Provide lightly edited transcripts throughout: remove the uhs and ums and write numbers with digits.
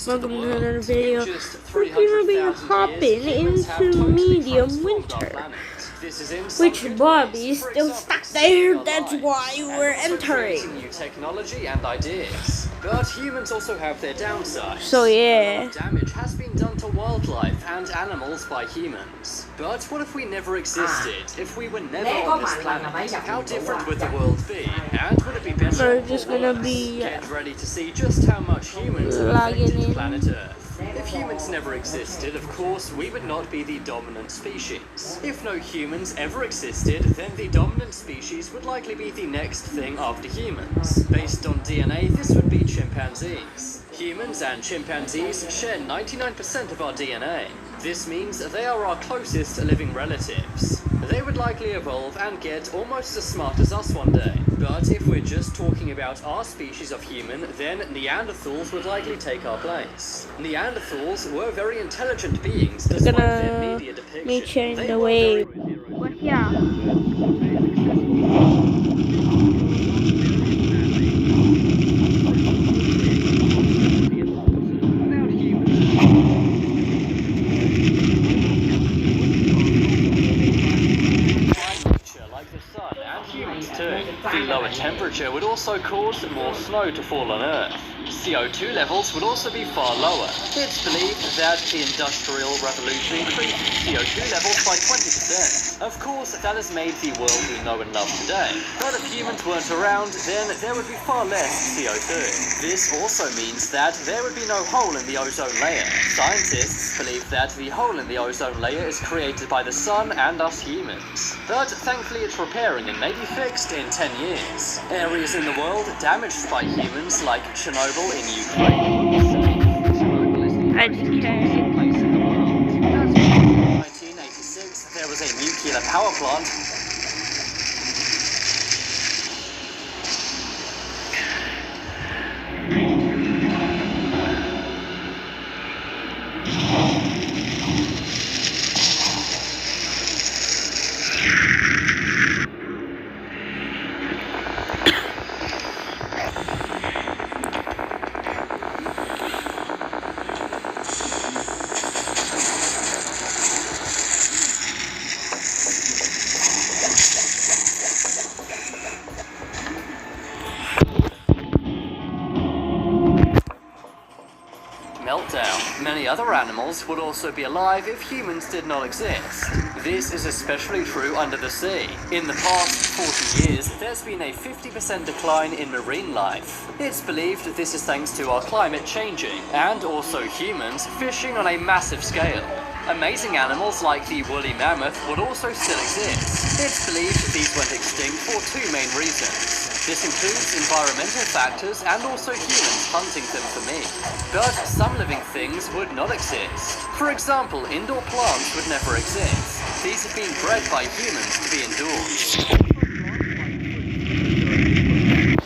Welcome to another video. We're gonna be hopping into medium winter, which Bobby is still stuck there. That's why we're entering. New technology and ideas, but humans also have their downsides. So yeah, a lot of damage has been done to wildlife and animals by humans. But what if we never existed? If we were never on this planet, how different would the world be? And would it be better? we're just gonna be Get ready to see just how much humans have affected planet Earth. If humans never existed, of course, we would not be the dominant species. If no humans ever existed, then the dominant species would likely be the next thing after humans. Based on DNA, this would be chimpanzees. Humans and chimpanzees share 99% of our DNA. This means they are our closest living relatives. They would likely evolve and get almost as smart as us one day. But if we're just talking about our species of human, then Neanderthals would likely take our place. Neanderthals were very intelligent beings despite their media depiction. me change the way. But yeah. The lower temperature would also cause more snow to fall on Earth. CO2 levels would also be far lower. It's believed that the Industrial Revolution increased CO2 levels by 20%. Of course, that has made the world we know and love today. But if humans weren't around, then there would be far less CO2. This also means that there would be no hole in the ozone layer. Scientists believe that the hole in the ozone layer is created by the sun and us humans. But thankfully it's repairing and may be fixed in 10 years. Areas in the world damaged by humans like Chernobyl in Ukraine. I just can't. 1986, there was a nuclear power plant. Meltdown. Many other animals would also be alive if humans did not exist. This is especially true under the sea. In the past 40 years, there's been a 50% decline in marine life. It's believed this is thanks to our climate changing, and also humans fishing on a massive scale. Amazing animals like the woolly mammoth would also still exist. It's believed these went extinct for two main reasons. This includes environmental factors and also humans hunting them for meat. But some living things would not exist. For example, indoor plants would never exist. These have been bred by humans to be indoors.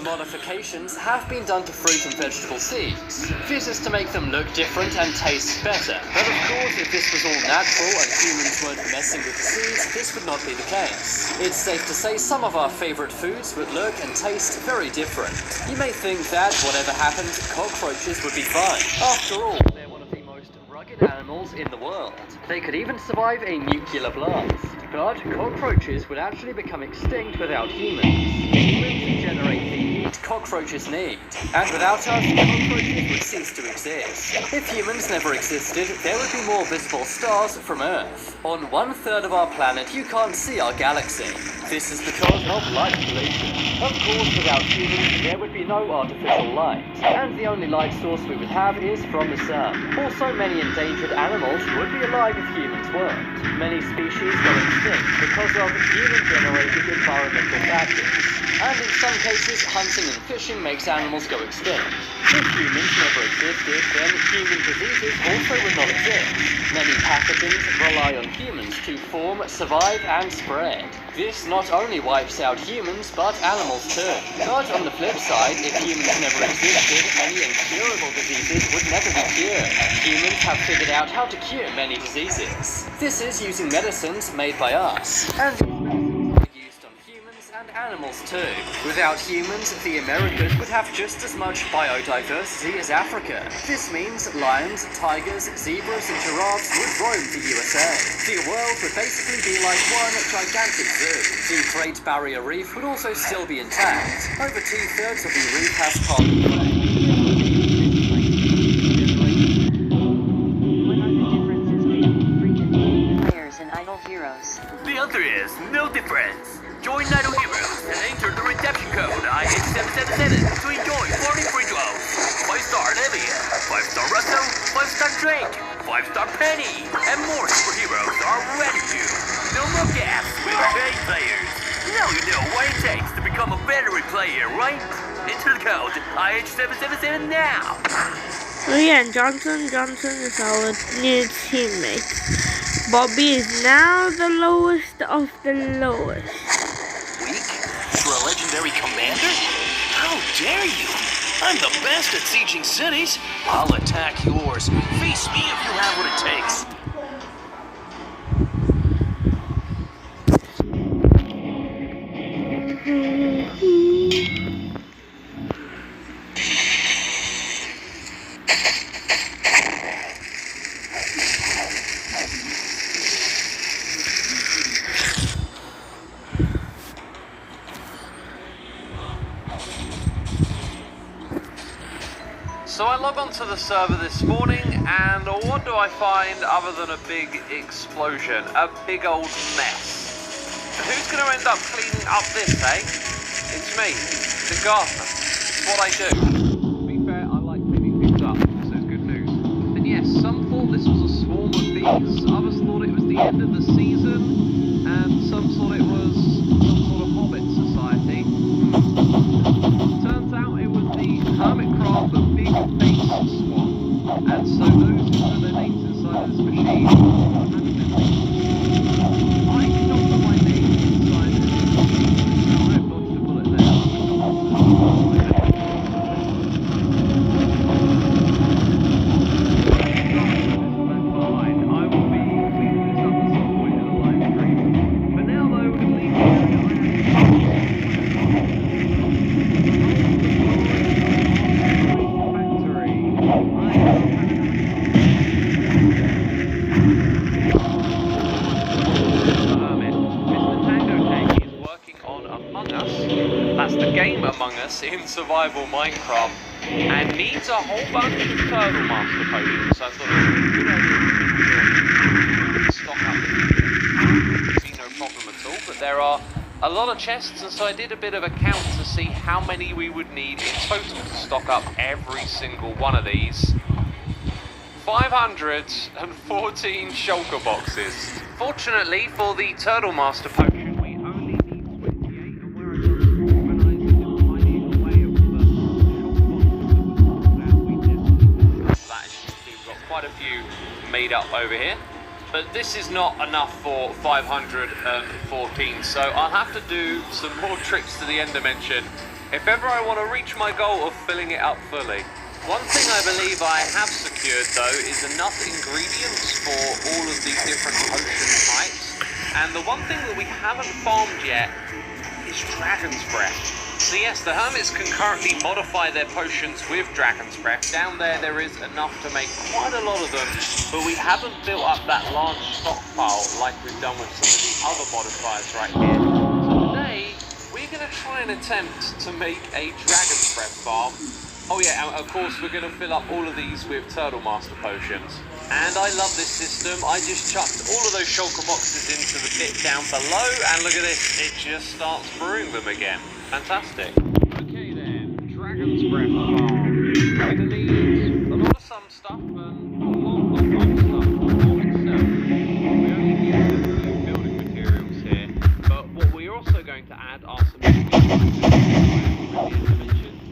Modifications have been done to fruit and vegetable seeds. This is to make them look different and taste better. But of course, if this was all natural and humans weren't messing with the seeds, this would not be the case. It's safe to say some of our favorite foods would look and taste very different. You may think that whatever happened, cockroaches would be fine. After all, they're one of the most rugged animals in the world. They could even survive a nuclear blast. But cockroaches would actually become extinct without humans. Humans generate the heat cockroaches need. And without us, cockroaches would cease to exist. If humans never existed, there would be more visible stars from Earth. On 1/3 of our planet, you can't see our galaxy. This is because of light pollution. Of course, without humans, there would be no artificial light. And the only light source we would have is from the sun. Also, many endangered animals would be alive if humans weren't. Many species go extinct because of human-generated environmental factors. And in some cases, hunting and fishing makes animals go extinct. If humans never existed, then human diseases also would not exist. Many pathogens rely on humans to form, survive, and spread. This not only wipes out humans, but animals too. But on the flip side, if humans never existed, many incurable diseases would never be cured. Humans have figured out how to cure many diseases. This is using medicines made by us. And these medicines are used on humans and animals. animals too. Without humans, the Americas would have just as much biodiversity as Africa. This means lions, tigers, zebras and giraffes would roam the USA. The world would basically be like one gigantic zoo. The Great Barrier Reef would also still be intact. Over 2/3 of the reef has carbon. Heroes. The answer is no difference. Join Idle Heroes and enter the redemption code IH777 to enjoy 40 free dwells. 5-star Levy, 5-star Russell, 5-star Drake, 5-star Penny, and more superheroes are ready to. No more gaps with paid players. Now you know what it takes to become a veteran player, right? Enter the code IH777 now. Oh yeah, Johnson is our new teammate. Bobby is now the lowest of the lowest. Weak? For a legendary commander? How dare you? I'm the best at sieging cities. I'll attack yours. Face me if you have what it takes. So I log onto the server this morning, and what do I find other than a big explosion? A big old mess. And who's going to end up cleaning up this, eh? It's me, the gardener. It's what I do. To be fair, I like cleaning things up, so it's good news. And yes, some thought this was a swarm of bees, others thought it was the end of the season, and some thought it was some sort of hobbit society. Turns out it was the hermit crab, the big face swan. And so those who put their names inside of this machine I did not put my name inside of this machine. Now I have dodged a bullet there. I will be cleaning this up at some point in the live stream. For now though, we're going to leave the area. That's the game Among Us in survival Minecraft, and needs a whole bunch of Turtle Master potions. So I thought it was a good idea to stock up. See, no problem at all, but there are a lot of chests, and so I did a bit of a count to see how many we would need in total to stock up every single one of these. 514 shulker boxes. Fortunately for the Turtle Master potion, we only need 28, and where I organised in a tidy way of the shulker boxes that we did. That, as you can see, we've got quite a few made up over here. But this is not enough for 514, so I'll have to do some more trips to the end dimension if ever I want to reach my goal of filling it up fully. One thing I believe I have secured though is enough ingredients for all of the different potion types, and the one thing that we haven't farmed yet is Dragon's Breath. So yes, the hermits can currently modify their potions with Dragon's Breath. Down there is enough to make quite a lot of them, but we haven't built up that large stockpile like we've done with some of the other modifiers right here. So today, we're going to try and attempt to make a Dragon's Breath farm. Oh yeah, and of course we're going to fill up all of these with Turtle Master potions. And I love this system. I just chucked all of those shulker boxes into the pit down below, and look at this, it just starts brewing them again. Fantastic. Okay then, Dragon's Breath farm. We're going to need a lot of some stuff and a lot of stuff for the farm itself. We only need a few building materials here, but what we're also going to add are some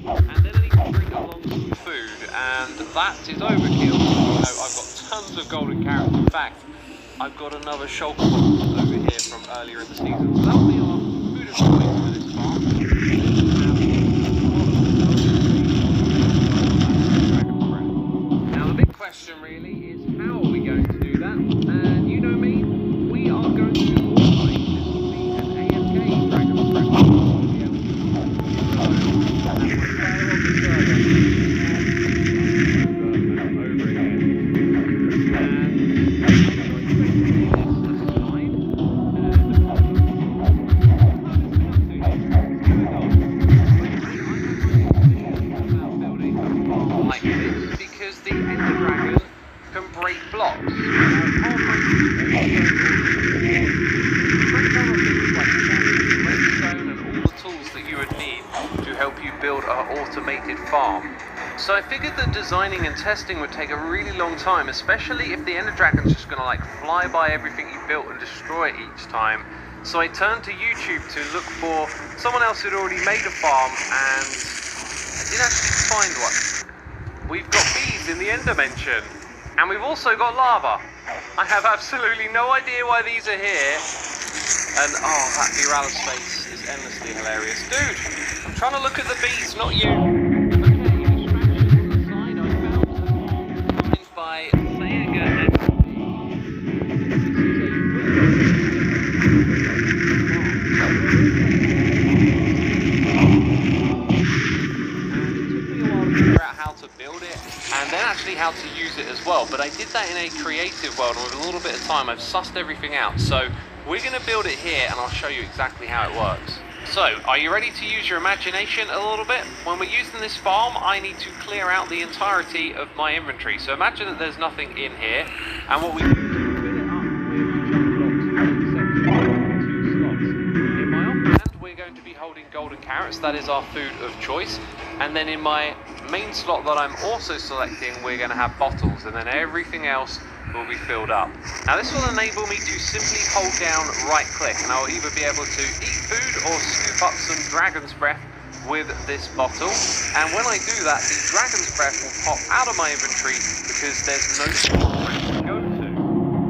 and then I need to bring along some food, and that is overkill. So I've got tons of golden carrots. In fact, I've got another shulker box over here from earlier in the season. So that'll be our food of choice for this farm. Now the big question really is, how are we going to do that? And you know me, we are going to organise this to be an AFK Dragon's Breath. blocks. Redstone and all the tools that you would need to help you build an automated farm. So I figured that designing and testing would take a really long time, especially if the Ender Dragon's just gonna like fly by everything you built and destroy it each time. So I turned to YouTube to look for someone else who'd already made a farm, and I did actually find one. We've got bees in the End Dimension, and we've also got lava. I have absolutely no idea why these are here. And oh, that Viralis face is endlessly hilarious. Dude, I'm trying to look at the bees, not you. Okay, distraction on the side. I found some by Sega. To build it and then actually how to use it as well, but I did that in a creative world, and with a little bit of time I've sussed everything out. So we're going to build it here and I'll show you exactly how it works. So are you ready to use your imagination a little bit? When we're using this farm, I need to clear out the entirety of my inventory. So imagine that there's nothing in here, and what we do is fill it up with junk blocks and set 2 slots. In my offhand, we're going to be holding golden carrots. That is our food of choice. And then in my main slot that I'm also selecting, we're going to have bottles, and then everything else will be filled up. Now this will enable me to simply hold down right click, and I'll either be able to eat food or scoop up some dragon's breath with this bottle. And when I do that, the dragon's breath will pop out of my inventory because there's no to go to.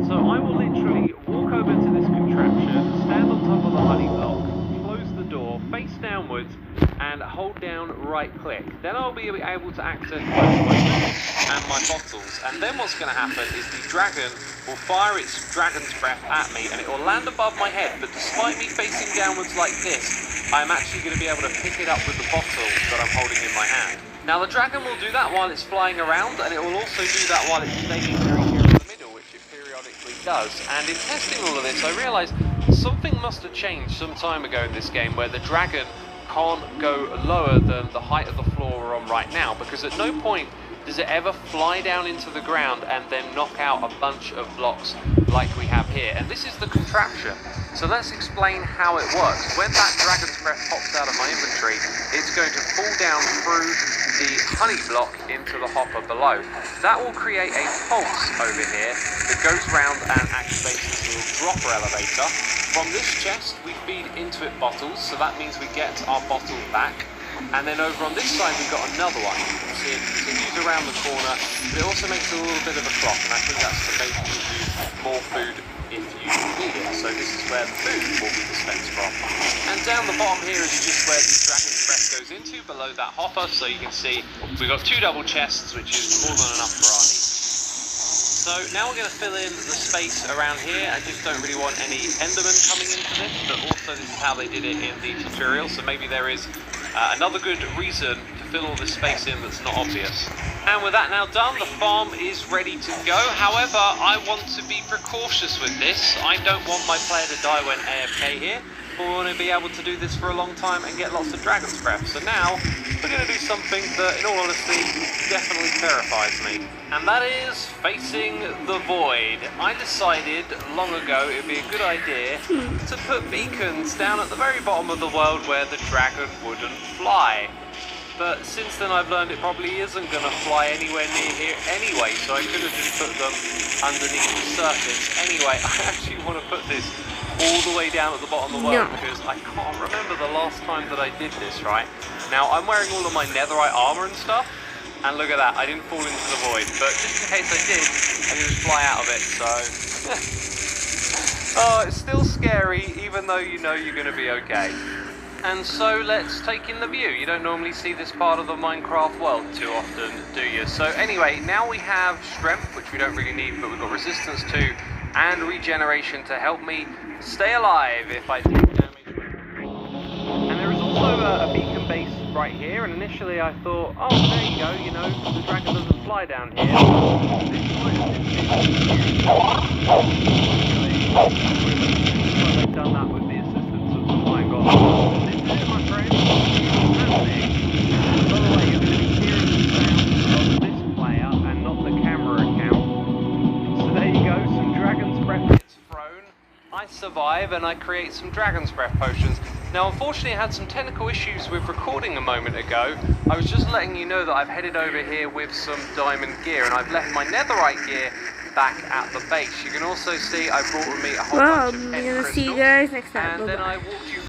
So I will literally walk over to this contraption, stand on top of the honey block, close the door, face downwards, and hold down right click. Then I'll be able to access both my food and my bottles. And then what's going to happen is the dragon will fire its dragon's breath at me, and it will land above my head. But despite me facing downwards like this, I'm actually going to be able to pick it up with the bottle that I'm holding in my hand. Now the dragon will do that while it's flying around, and it will also do that while it's stationary here in the middle, which it periodically does. And in testing all of this, I realised something must have changed some time ago in this game, where the dragon can't go lower than the height of the floor we're on right now, because at no point does it ever fly down into the ground and then knock out a bunch of blocks like we have here. And this is the contraption. So let's explain how it works. When that dragon's breath pops out of my inventory, it's going to fall down through the honey block into the hopper below. That will create a pulse over here that goes round and activates this little dropper elevator. From this chest, we feed into it bottles, so that means we get our bottle back. And then over on this side, we've got another one. You can see it continues around the corner, but it also makes a little bit of a clock, and I think that's to make you use more food if you need it. So this is where the food will be dispensed from. And down the bottom here is just where the dragon's breath goes into, below that hopper. So you can see we've got 2 double chests, which is more than enough for our needs. So now we're going to fill in the space around here. I just don't really want any Endermen coming into this, but also this is how they did it in the tutorial, so maybe there is another good reason to fill all this space in that's not obvious. And with that now done, the farm is ready to go. However, I want to be precautious with this. I don't want my player to die when AFK here. I want to be able to do this for a long time and get lots of dragon's breath. So now we're going to do something that, in all honesty, definitely terrifies me. And that is facing the void. I decided long ago it would be a good idea to put beacons down at the very bottom of the world where the dragon wouldn't fly. But since then I've learned it probably isn't going to fly anywhere near here anyway, so I could have just put them underneath the surface. Anyway, I actually want to put this all the way down at the bottom of the world because I can't remember the last time that I did this, right? Now, I'm wearing all of my netherite armor and stuff, and look at that, I didn't fall into the void, but just in case I did, I can just fly out of it, so... Oh, it's still scary, even though you know you're going to be okay. And so let's take in the view. You don't normally see this part of the Minecraft world too often, do you? So anyway, now we have strength, which we don't really need, but we've got resistance too, and regeneration to help me stay alive if I take damage. And there is also a beacon base right here, and initially I thought, oh, there you go, you know, the dragon doesn't fly down here. This might have been they've done that with the assistance of some mine gods. This is it, my friends. By the way, you're going to be hearing the sound of this player and not the camera account. So I survive and I create some Dragon's Breath potions. Now, unfortunately, I had some technical issues with recording a moment ago. I was just letting you know that I've headed over here with some diamond gear, and I've left my netherite gear back at the base. You can also see I brought with me a whole bunch of I'm end gonna see you crystals, guys next time. and then Bye-bye. I walked you